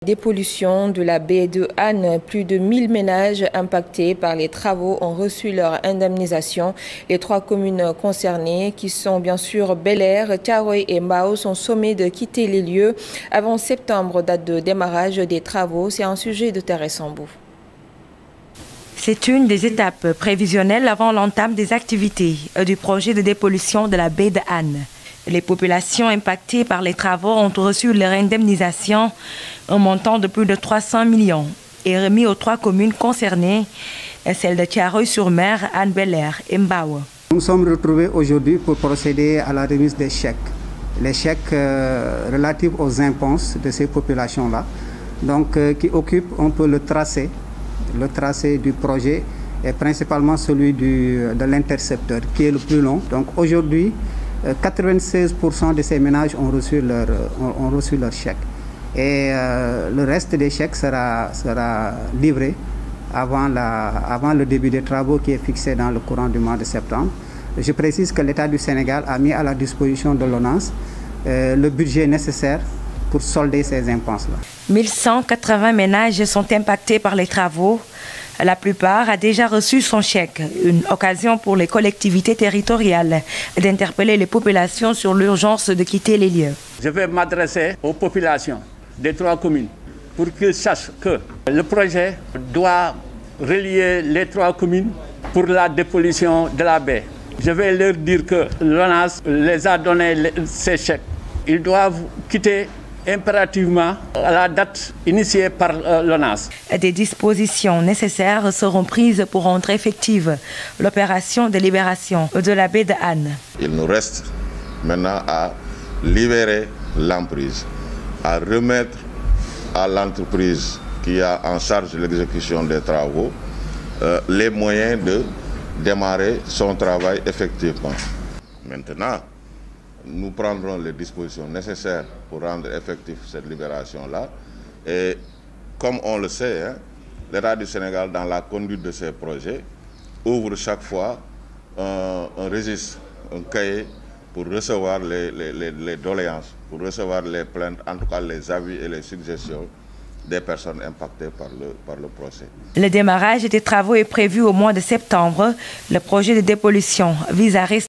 Dépollution de la baie de Hann, plus de 1000 ménages impactés par les travaux ont reçu leur indemnisation. Les 3 communes concernées, qui sont bien sûr Bel-Air, Thiaroye et Mbao, sont sommées de quitter les lieux avant septembre, date de démarrage des travaux. C'est un sujet de Thérèse Sambou. C'est une des étapes prévisionnelles avant l'entame des activités du projet de dépollution de la baie de Hann. Les populations impactées par les travaux ont reçu leur indemnisation, un montant de plus de 300 millions, et remis aux 3 communes concernées, celles de Thiaroye-sur-Mer, Hann Bel-Air et Mbao. Nous sommes retrouvés aujourd'hui pour procéder à la remise des chèques. Les chèques relatifs aux impenses de ces populations-là, donc qui occupent un peu le tracé du projet et principalement celui de l'intercepteur qui est le plus long. Donc aujourd'hui, 96% de ces ménages ont reçu leur chèque. Et le reste des chèques sera livré avant le début des travaux qui est fixé dans le courant du mois de septembre. Je précise que l'État du Sénégal a mis à la disposition de l'ONAS le budget nécessaire pour solder ces impenses-là. 1180 ménages sont impactés par les travaux. La plupart a déjà reçu son chèque, une occasion pour les collectivités territoriales d'interpeller les populations sur l'urgence de quitter les lieux. Je vais m'adresser aux populations des 3 communes pour qu'ils sachent que le projet doit relier les 3 communes pour la dépollution de la baie. Je vais leur dire que l'ONAS les a donné ces chèques. Ils doivent quitter impérativement à la date initiée par l'ONAS. Des dispositions nécessaires seront prises pour rendre effective l'opération de libération de la baie de Hann. Il nous reste maintenant à libérer l'emprise, à remettre à l'entreprise qui a en charge l'exécution des travaux les moyens de démarrer son travail effectivement. Maintenant, nous prendrons les dispositions nécessaires pour rendre effective cette libération-là. Et comme on le sait, l'État du Sénégal, dans la conduite de ces projets, ouvre chaque fois un registre, un cahier pour recevoir les doléances, pour recevoir les plaintes, en tout cas les avis et les suggestions des personnes impactées par le procès. Le démarrage des travaux est prévu au mois de septembre. Le projet de dépollution vise à restaurer